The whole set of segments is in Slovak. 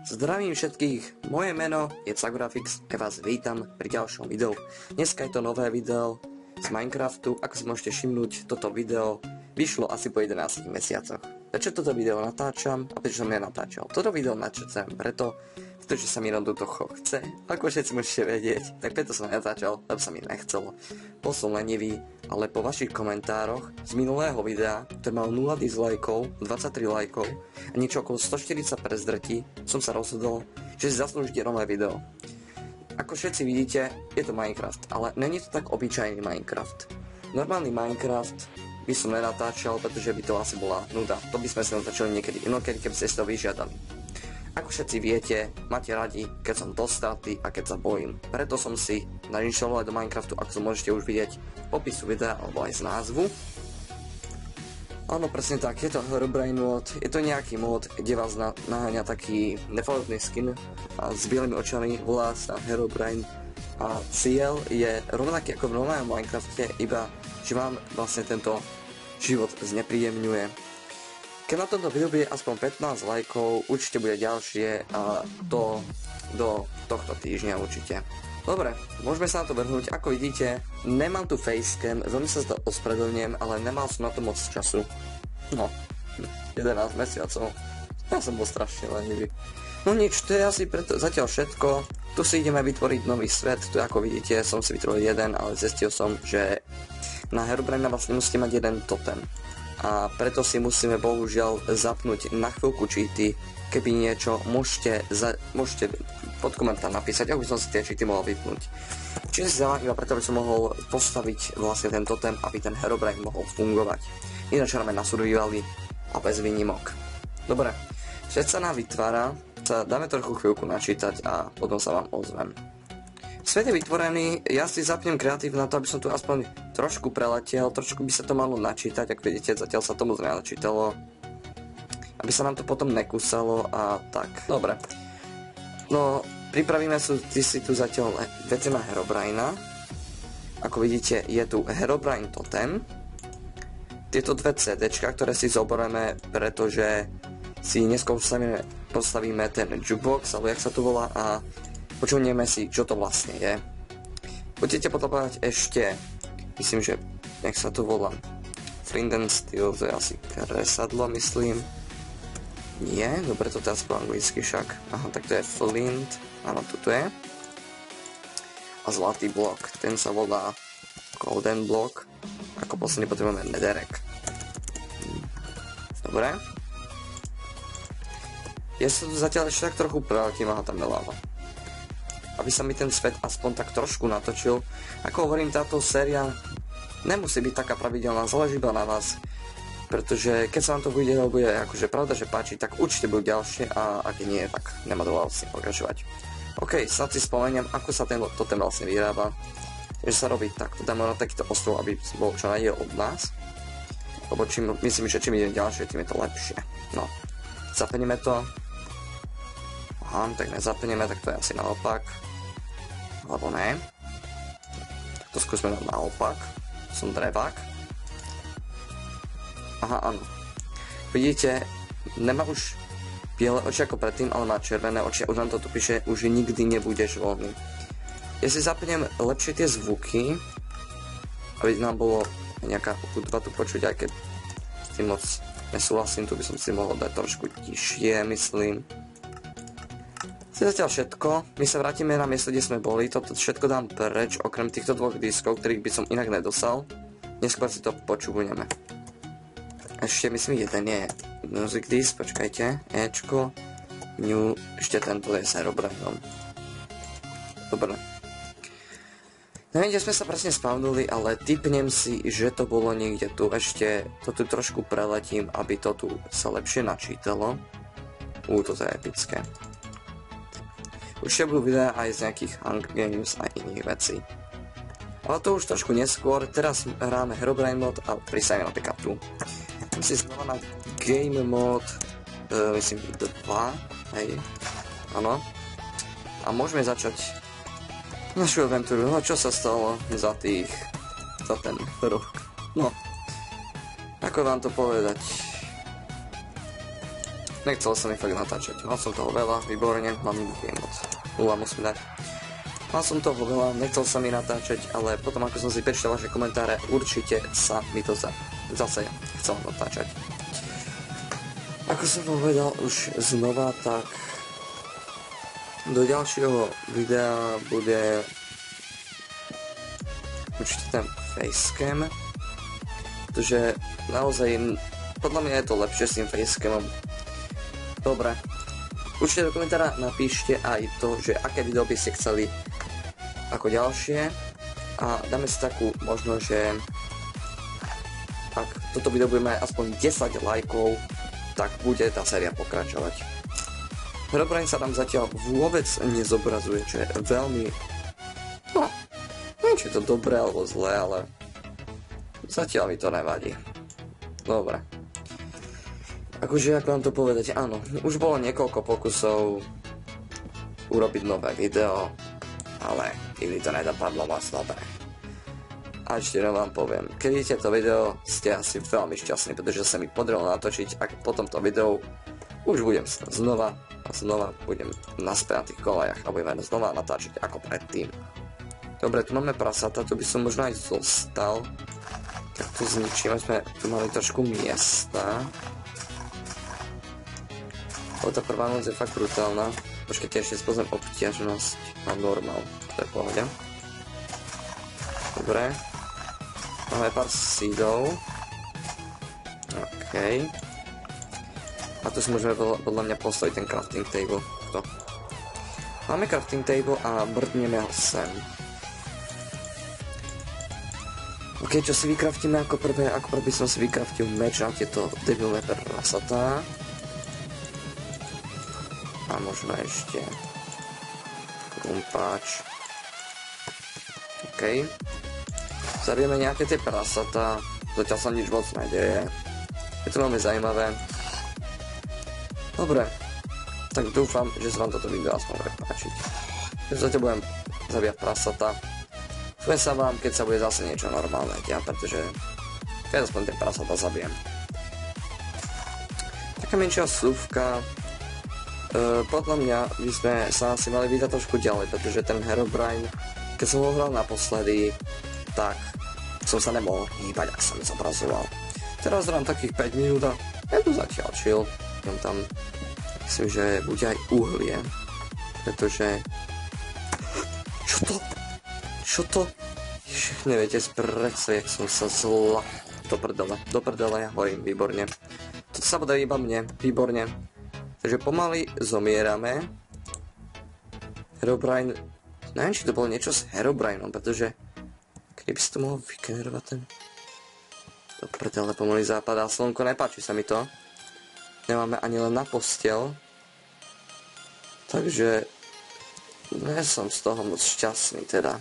Zdravím všetkých, moje meno je Cagurafix a vás vítam pri ďalšom videu. Dneska je to nové video z Minecraftu. Ako si môžete všimnúť, toto video vyšlo asi po 11 mesiacoch. Prečo toto video natáčam a prečo som nenatáčal? Toto video natáčam pretože sa mi jednoducho chce. Ako všetci môžete vedieť, tak preto som natáčal, lebo sa mi nechcelo. Bol som lenivý, ale po vašich komentároch z minulého videa, ktoré mal 0 dislajkov, 23 lajkov a niečo okolo 140 prezdretí, som sa rozhodol, že si zaslúžite nové video. Ako všetci vidíte, je to Minecraft, ale není to tak obyčajný Minecraft. Normálny Minecraft by som nenatáčal, pretože by to asi bola nuda. To by sme si natáčali niekedy inokedy, keby ste si to vyžiadali. Ako všetci viete, máte radi, keď som dostatý a keď sa bojím. Preto som si nainštaloval do Minecraftu, ako môžete už vidieť v popisu videa alebo aj z názvu. Áno, presne tak, je to Herobrine mod, je to nejaký mod, kde vás naháňa taký nefaletný skin a s bielými očami, volá sa Herobrine a cieľ je rovnaký ako v normálnom Minecrafte, iba že vám vlastne tento život znepríjemňuje. Keď na tomto videu bude aspoň 15 lajkov, určite bude ďalšie a to do tohto týždňa určite. Dobre, môžeme sa na to vrhnúť. Ako vidíte, nemám tu facecam, veľmi sa to ospravedlňujem, ale nemal som na to moc času. No, 11 mesiacov. Ja som bol strašne lenivý. No nič, to je asi preto zatiaľ všetko. Tu si ideme vytvoriť nový svet. Tu ako vidíte, som si vytvoril jeden, ale zistil som, že na Herobrine vlastne musíte mať jeden totem. A preto si musíme bohužiaľ zapnúť na chvíľku cheaty. Keby niečo, môžete pod komentár napísať, ako by som si tie cheaty mohol vypnúť. Čiže si zaujímavé, iba preto by som mohol postaviť vlastne ten totem, aby ten Herobrine mohol fungovať. Ináč hráme na survivali a bez výnimok. Dobre, svet sa nám vytvára, dáme trochu chvíľku načítať a potom sa vám ozvem. Svet je vytvorený, ja si zapnem kreatív na to, aby som tu aspoň trošku preletiel, trošku by sa to malo načítať, ak vidíte, zatiaľ sa tomu načítalo, aby sa nám to potom nekúsalo a tak. Dobre. No, pripravíme si tu zatiaľ veci na Herobrina. Ako vidíte, je tu Herobrine totem. Tieto dve CDčka, ktoré si zoberieme, pretože si neskôr postavíme ten jukebox, alebo jak sa to volá, a počúvneme si, čo to vlastne je. Budete potrebovať ešte, myslím, že, jak sa to volá, Flint and Steel, to je asi kresadlo, myslím. Nie, dobre, to teraz po anglicky však. Aha, tak to je Flint, áno, tuto je. A zlatý blok, ten sa volá Golden block. Ako posledný potrebujeme netherrack. Dobre. Ja sa tu zatiaľ ešte tak trochu preletím, aha, tam je lava. Aby sa mi ten svet aspoň tak trošku natočil. Ako hovorím, táto séria nemusí byť taká pravidelná, záleží iba na vás. Pretože keď sa vám to bude akože pravda, že páči, tak určite budú ďalšie a ak nie, tak nemá dôvod si pokračovať. OK, snad si spomeniem, ako sa ten totem vlastne vyrába. Že sa robí takto, dáme na takýto ostrov, aby bol čo najdiel od nás. Lebo myslím, že čím idem ďalšie, tým je to lepšie. No, zapneme to. Aha, tak nezapneme, tak to je asi naopak. Alebo ne. To skúsme dať naopak. Som drevák. Aha, áno. Vidíte, nemá už biele oči ako predtým, ale má červené oči. Už nám to tu píše, už nikdy nebudeš voľný. Ja si zapnem lepšie tie zvuky, aby nám bolo nejaká hudba tu počuť, aj keď s tým moc nesúhlasím, tu by som si mohol dať trošku tišie, myslím. To je zatiaľ všetko, my sa vrátime na miesto, kde sme boli, toto všetko dám preč, okrem týchto dvoch diskov, ktorých by som inak nedosal. Neskôr si to počúvneme. Ešte myslím, jeden je music disc, počkajte, Ečko, new, ešte tento je s Herobrineom. Dobre. Neviem, kde sme sa presne spavnuli, ale tipnem si, že to bolo niekde tu, ešte to tu trošku preletím, aby to tu sa lepšie načítalo. Toto je epické. Určite budú videá aj z nejakých Hunger Games a iných vecí. Ale to už trošku neskôr, teraz hráme Herobrine mod a prisajme napríklad tu. Mám si znova na Game mod, myslím 2, hej, áno. A môžeme začať našu aventúru. No čo sa stalo za ten rok? No, ako vám to povedať? Nechcel som mi fakt natáčať. Mal som toho veľa, výborne, mám je moc. 0 musím dať. Mal som toho veľa, nechcel sa mi natáčať, ale potom ako som si prečítal vaše komentáre, určite sa mi to zase chcel natáčať. Ako som povedal už znova, tak do ďalšieho videa bude určite ten facecam, pretože naozaj podľa mňa je to lepšie s tým facecamom. Dobre, určite do komentára napíšte aj to, že aké video by ste chceli ako ďalšie a dáme si takú možnosť, že ak toto video bude mať aspoň 10 lajkov, tak bude tá séria pokračovať. Herobrine sa tam zatiaľ vôbec nezobrazuje, čo je veľmi... No, neviem, či je to dobré alebo zlé, ale zatiaľ mi to nevadí. Dobre. Akože, ako vám to povedať, áno, už bolo niekoľko pokusov urobiť nové video, ale nikdy to nedopadlo moc dobre. A ešte vám poviem, keď vidíte to video, ste asi veľmi šťastní, pretože sa mi podarilo natočiť a po tomto videu už budem znova a znova budem naspäť na tých kolajach a budeme znova natáčať ako predtým. Dobre, tu máme prasata, tu by som možno aj zostal. Tak to zničíme, sme tu mali trošku miesta. Tá prvá noc je fakt brutálna. Počkajte, ešte spozriem obťažnosť a normál, to je pohode. Dobre. Máme pár seedov. OK. A tu si môžeme podľa mňa postaviť ten crafting table. To. Máme crafting table a brdneme ho sem. OK, čo si vykraftíme ako prvé? Ako prvé som si vykraftil meč na tieto debilné prasatá. A možno ešte krumpáč. OK. Zabijeme nejaké tie prasatá. Zatiaľ sa nič moc nedeje. Je to veľmi zaujímavé. Dobre. Tak dúfam, že sa vám toto video aspoň bude páčiť. Zatiaľ budem zabíjať prasatá. Poviem sa vám, keď sa bude zase niečo normálne diať, pretože keď aspoň tie prasatá zabijem. Taká menšia vsúvka. Podľa mňa by sme sa asi mali vydať trošku ďalej, pretože ten Herobrine, keď som ho hral naposledy, tak som sa nemohol hýbať, ak sa mi zobrazoval. Teraz hrám takých 5 minút a je tu zatiaľ chill. Mám tam, myslím, že bude aj uhlie, pretože... Čo to? Čo to? Ježiš, neviete predsa, jak som sa zla... Do prdele, ja hovorím, výborne. Toto sa bude iba mne, výborne. Takže pomaly zomierame. Herobrine... Neviem, či to bolo niečo s Herobrineom, pretože... Kedy by si to mohol vygenerovať ten... Do prdele, pomaly západá slnko, nepáči sa mi to. Nemáme ani len na posteľ. Takže... Nie som z toho moc šťastný, teda.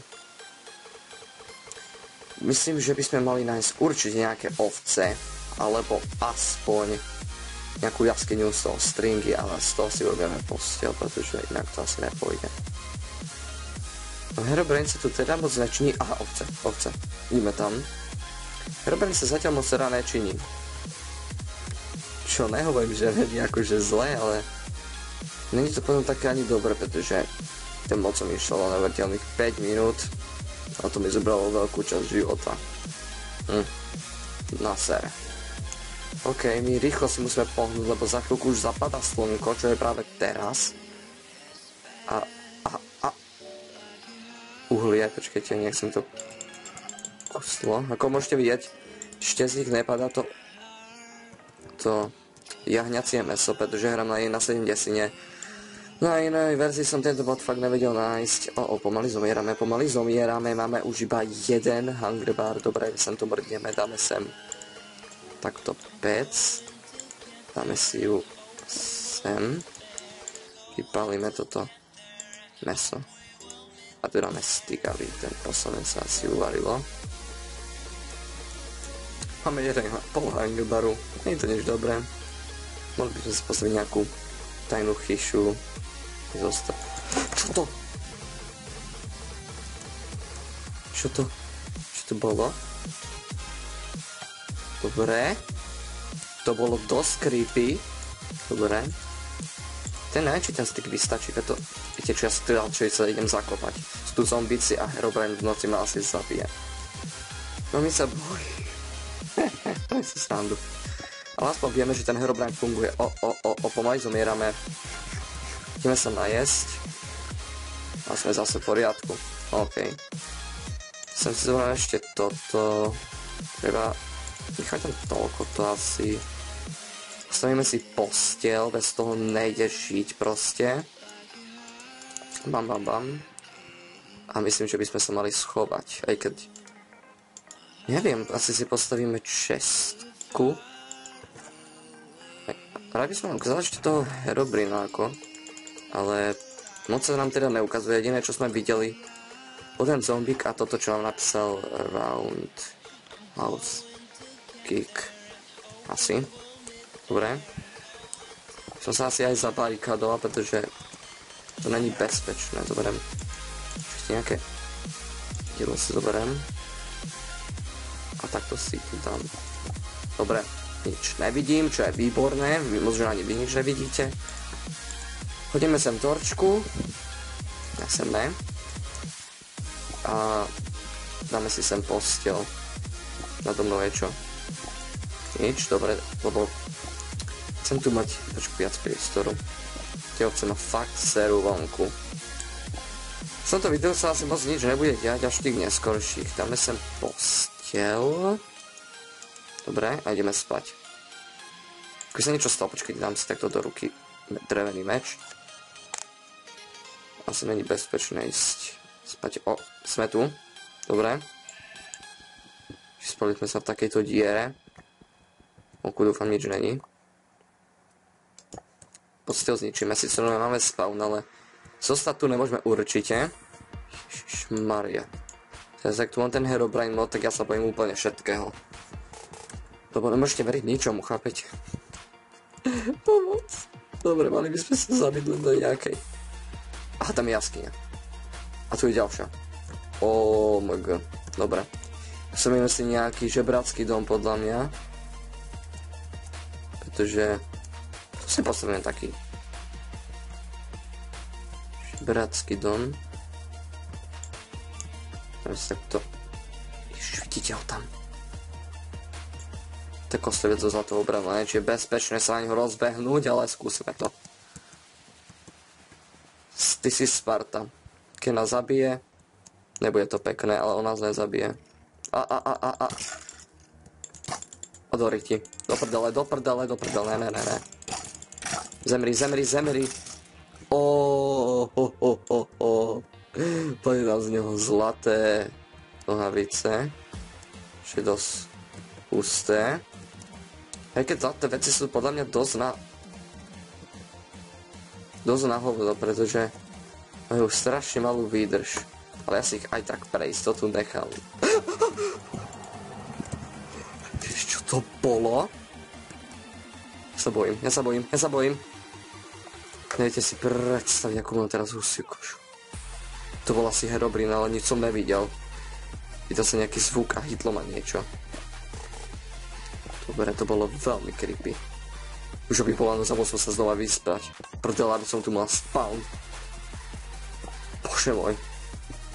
Myslím, že by sme mali nájsť určite nejaké ovce, alebo aspoň nejakú jaskyňu z toho stringy, ale z toho si urobíme posteľ, pretože inak to asi nepôjde. No Herobrine sa tu teda moc nečiní. Aha, ovce. Ideme tam. Herobrine sa zatiaľ moc teda nečiní. Čo nehovorím, že nie akože zle, ale není to potom také ani dobre, pretože ten moc som išiel na neuveriteľných 5 minút a to mi zobralo veľkú časť života. Na ser. OK, my rýchlo si musíme pohnúť, lebo za chvíľku už zapadá slnko, čo je práve teraz. A uhlie, počkajte, nech som to koslo. Ako môžete vidieť, ešte z nich nepadá to jahňacie mäso, pretože hrám na 70. Na inej verzii som tento bod fakt nevedel nájsť. Pomaly zomierame, máme už iba jeden hunger bar, dobre, sem to mrdneme, dáme sem takto pec, dáme si ju sem, vypálime toto mäso a tu dáme stick, aby ten posledný sa asi uvarilo. Máme 1,5 hunger baru, nie je to nič dobré, mohli by sme si postaviť nejakú tajnú chyšu. Zostav. Čo to bolo? Dobre. To bolo dosť creepy. Dobre. Ten neviem, či ten stick vystačí, preto viete, čo ja si sa idem zakopať. Sú tu zombici a Herobrine v noci ma asi zabije. No mi sa bojí. To je si srandu. Ale aspoň vieme, že ten Herobrine funguje. Pomaly zomierame. Ideme sa najesť. A sme zase v poriadku. OK. Som si zobral ešte toto. Treba nechať tam toľko to asi. Postavíme si postiel, bez toho nejde žiť proste. Bam. A myslím, že by sme sa mali schovať, aj keď... Neviem, asi si postavíme čestku. Rád by som vám ukázal ešte toho Herobrina ako. Ale moc sa nám teda neukazuje, jediné čo sme videli. Ten zombík a toto čo nám napísal Round House Kick. Asi. Dobre. Som sa asi aj zabarikadoval, pretože to není bezpečné. Zoberiem ešte nejaké jedlo si zoberiem. A takto si tu dám. Dobre, nič nevidím, čo je výborné. Možno ani vy nič nevidíte. Hodíme sem torčku. Ja sem ne. A dáme si sem postiel. Nado mnou je čo? Nič, dobre, lebo chcem tu mať trošku viac priestoru. Tieho chcem mať fakt séru vonku. V tomto videu sa asi moc nič nebude diať až tých neskorších. Dáme sem postiel. Dobre, a ideme spať. Keď sa niečo stalo, počkajte, dám si takto do ruky drevený meč. Asi není bezpečné ísť spať. Sme tu. Dobre. Spali sme sa v takejto diere. Vonku dúfam nič není. Postiel zničíme, síce máme spawn, ale zostať tu nemôžeme určite. Ježišmaria. Teraz ak tu mám ten Herobrine mod, tak ja sa bojím úplne všetkého. Lebo nemôžete veriť ničomu, chápete? Pomoc. Dobre, mali by sme sa zabiť len do nejakej. Aha, tam je jaskyňa. A tu je ďalšia. OMG. Dobre. Postavíme si nejaký žebrácky dom podľa mňa. Pretože... Tu si postavíme taký... žebrácky dom. Teraz takto... Ježiš, vidíte ho tam. To je kostlivec zo zlatou obranou, či je bezpečné sa na ňo rozbehnúť, ale skúsime to. Ty si Sparta. Keď nás zabije, nebude to pekné, ale on nás nezabije. Do ryti. Do prdele, ne. Zemri. Pôjde nám z neho zlaté nohavice. Čo je dosť husté. Aj keď zlaté veci sú podľa mňa dosť na hovno, pretože majú strašne malú výdrž. Ale ja si ich aj tak pre istotu nechal. Čo to bolo? Ja sa bojím. Neviete si predstaviť, ako mám teraz husiu kožu. To bol asi Herobrine, ale nič som nevidel. Videl sa nejaký zvuk a hitlo ma niečo. Dobre, to bolo veľmi creepy. Už by bolo, zabol som sa znova vyspať. Prdela, aby som tu mal spawn. Bože môj.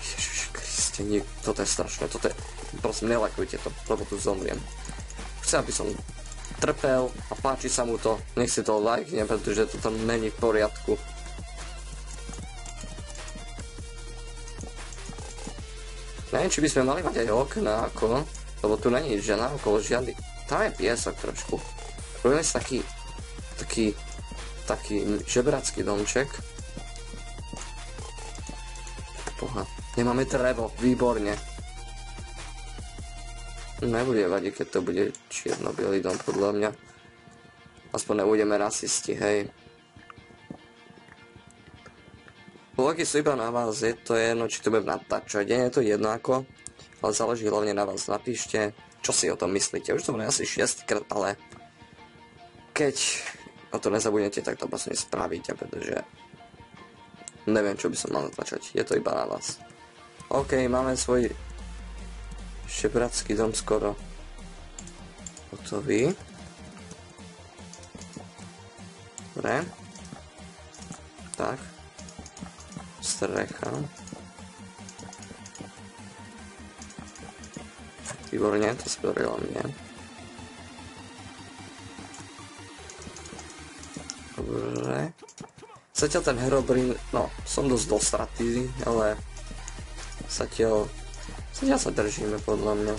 Ježiš Kriste, toto je strašné, toto je... Prosím, nelajkujte to, lebo tu zomriem. Chcem, aby som trpel a páči sa mu to, nech si to lajkne, pretože to tam není v poriadku. Neviem, či by sme mali mať aj okna, ako, lebo tu není žena okolo žiadny. Tam je piesok trošku. Robíme si taký žebrácky domček. Boha, nemáme drevo, výborne. Nebude vadiť, keď to bude čierno-bielý dom, podľa mňa. Aspoň nebudeme rasisti, hej. Vlogy sú iba na vás, je to jedno, či to bude natáčať, nie je to jedno ako, ale záleží hlavne na vás, napíšte, čo si o tom myslíte. Už to bude asi 6 krát, ale keď o to nezabudnete, tak to vlastne spravíte, pretože neviem, čo by som mal natáčať, je to iba na vás. OK, máme svoj žebrácky dom skoro hotový. Dobre. Tak. Strecha. Výborne, to sa podarilo mne. Dobre. Zatiaľ ten Herobrine, no, som dosť dostratý, ale zatiaľ sa držíme podľa mňa.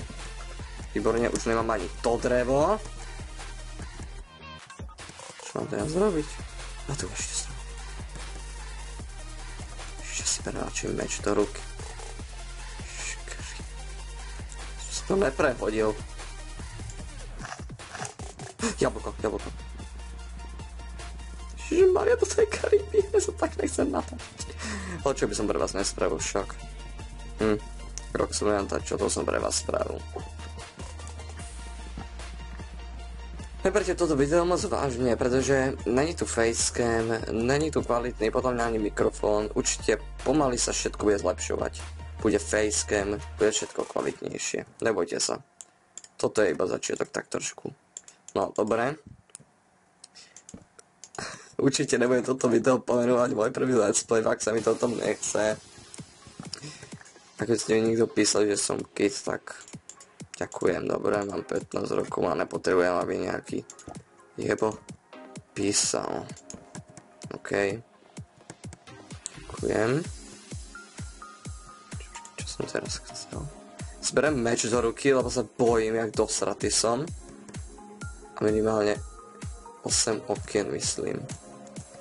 Výborne, už nemám ani to drevo. Čo mám teraz zrobiť? A tu ešte som. Ešte si prenáčim meč do ruky. To neprehodil. Jablko. Ježišmaria, toto je creepy, ja sa tak nechcem natáčať. Ale čo by som pre vás nespravil však? Rok som natáčal, to som pre vás spravil. Neberte toto video moc vážne, pretože není tu facecam, není tu kvalitný, potom ani mikrofón, určite pomaly sa všetko bude zlepšovať. Bude facecam, bude všetko kvalitnejšie. Nebojte sa. Toto je iba začiatok tak trošku. No, dobre. Určite nebudem toto video pomenovať môj prvý let's play, ak sa mi to tom nechce. Ak ste mi niekto písali, že som kid, tak ďakujem, dobre, mám 15 rokov a nepotrebujem, aby nejaký jebo písal. OK. Ďakujem. Som teraz chcel. Zberem meč do ruky, lebo sa bojím, jak dosratý som. A minimálne 8 okien, myslím.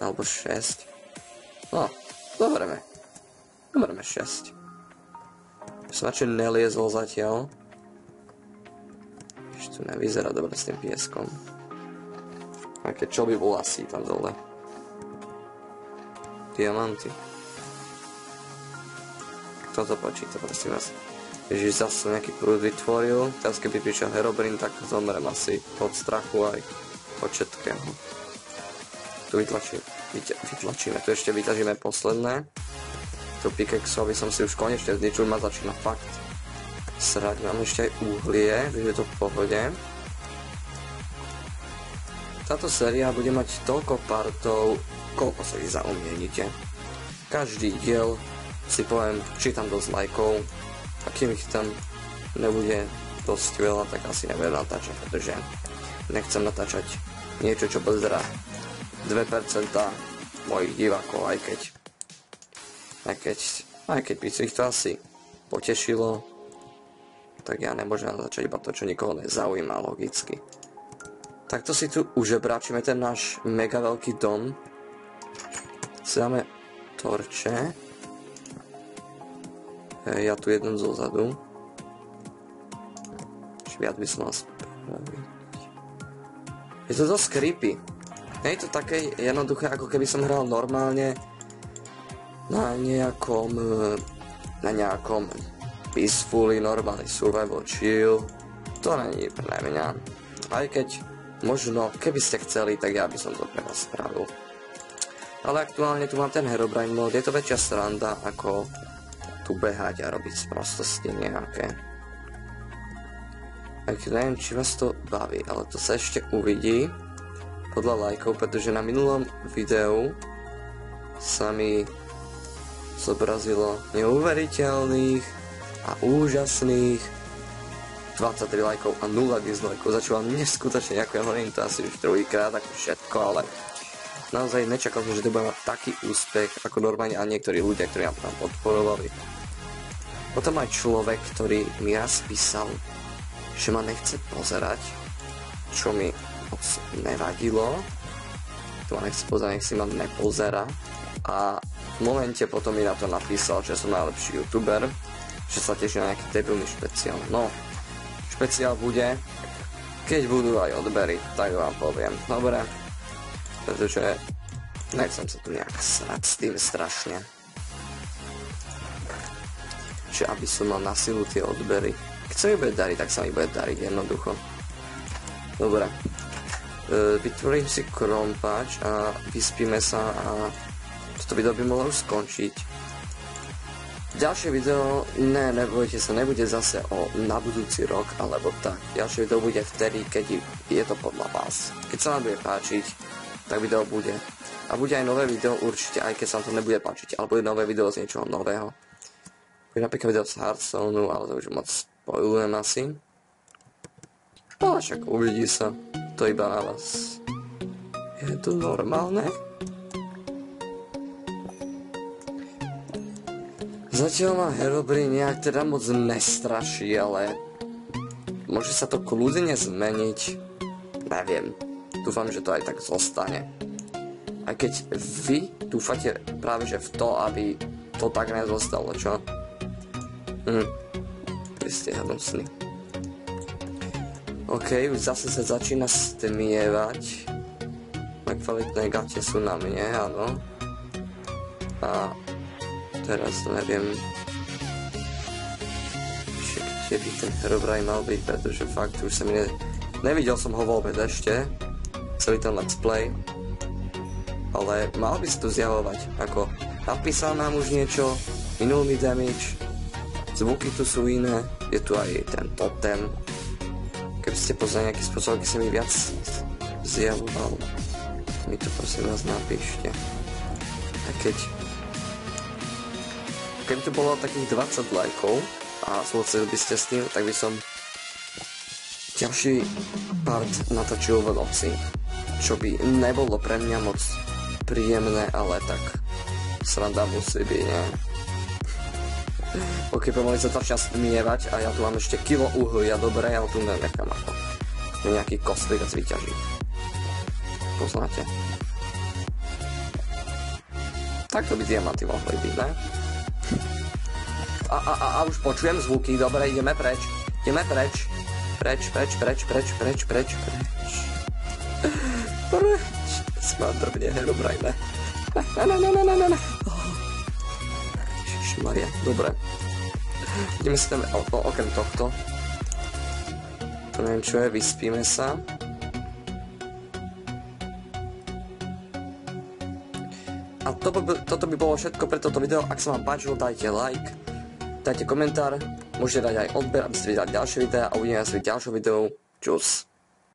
Alebo 6. No, dobereme. Dobereme 6. Som radšej neliezol zatiaľ. Ešte tu nevyzerá dobre s tým pieskom. Aké čo by bol asi tam dole. Diamanty. Kto to počíta, prosím vás. Ježiš, zase som nejaký prúd vytvoril. Teraz keby prišiel Herobrine, tak zomrem asi od strachu aj od všetkého. Tu vytlačíme. Tu ešte vyťažíme posledné. Tu pickaxe, aby som si už konečne zničil, ma začína fakt srať. Mám ešte aj uhlie, takže je to v pohode. Táto séria bude mať toľko partov, koľko sa ich zaumieníte. Každý diel si poviem, čítam dosť lajkov, a kým ich tam nebude dosť veľa, tak asi nebudem natáčať, pretože nechcem natáčať niečo, čo pozerá 2% mojich divákov, aj keď by si ich to asi potešilo, tak ja nemôžem natáčať iba to, čo nikoho nezaujíma logicky. Takto si tu už obráčime ten náš mega veľký dom. Si dáme torče. Ja tu jeden zozadu. Viac by som mal spraviť. Je to dosť creepy. Nie je to také jednoduché, ako keby som hral normálne na nejakom peacefully, normálny survival chill. To není pre mňa. Aj keď možno, keby ste chceli, tak ja by som to pre vás spravil. Ale aktuálne tu mám ten Herobrine mod, je to väčšia sranda ako tu behať a robiť sprostosti nejaké. Aj keď neviem, či vás to baví, ale to sa ešte uvidí podľa lajkov, pretože na minulom videu sa mi zobrazilo neuveriteľných a úžasných 23 lajkov a 0 dislajkov, za čo vám neskutočne ďakujem, hovorím to asi už druhýkrát, ako všetko, ale naozaj nečakal som, že to bude mať taký úspech ako normálne a niektorí ľudia, ktorí nám tam podporovali. Potom aj človek, ktorý mi raz písal, že ma nechce pozerať, čo mi moc nevadilo. To ma nechce pozerať, nech si ma nepozera. A v momente potom mi na to napísal, že som najlepší youtuber, že sa teší na nejaký debilný špeciál. No, špeciál bude, keď budú aj odbery, tak vám poviem. Dobre, pretože nechcem sa tu nejak srať s tým strašne. Že aby som mal na silu tie odbery. Keď sa mi bude dariť, tak sa mi bude dariť jednoducho. Dobre. Vytvorím si krompáč a vyspíme sa a toto video by mohlo už skončiť. Ďalšie video, nebojte sa, nebude zase na budúci rok alebo tak. Ďalšie video bude vtedy, keď je to podľa vás. Keď sa vám bude páčiť, tak video bude. A bude aj nové video určite, aj keď sa vám to nebude páčiť, ale bude nové video z niečoho nového. Bude napríklad video z Hearthstoneu, ale to už moc spoilujem asi. Ale však uvidí sa, to iba na vás. Je to normálne? Zatiaľ ma Herobrine nejak teda moc nestraší, ale môže sa to kľudne zmeniť. Neviem. Dúfam, že to aj tak zostane. Aj keď vy dúfate práve že v to, aby to tak nezostalo, čo? Vy ste hnusní. OK, už zase sa začína stmievať. Tak kvalitné gate sú na mne, áno. A teraz neviem, kde by ten Herobrine mal byť, pretože fakt už sa mi nevidel som ho vôbec ešte, celý ten let's play. Ale mal by sa tu zjavovať, ako napísal nám už niečo, minul mi damage, zvuky tu sú iné, je tu aj ten totem. Keby ste poznali nejaký spôsob, aký sa mi viac zjavoval, mi to prosím vás napíšte. A keby to bolo takých 20 lajkov a súhlasili by ste s tým, tak by som ďalší part natočil v noci, čo by nebolo pre mňa moc príjemné, ale tak sranda musí byť, nie? Ok, pomaly sa začína stmievať a ja tu mám ešte kilo uhlia, dobre, ja ho tu nenechám ako nejaký kostlík a zvyťaží. Poznáte? Takto by diamanty mohli byť, ne? A už počujem zvuky, dobre, ideme preč. Ideme preč. Preč. Smádrbne, Herobrine. Ne. Ježišmaria, dobre. Ideme si tam okrem tohto. To neviem čo je, vyspíme sa. A toto by bolo všetko pre toto video. Ak sa vám páčilo, dajte like, dajte komentár, môžete dať aj odber, aby ste videli ďalšie videá a uvidíme sa v ďalšom videu. Čus.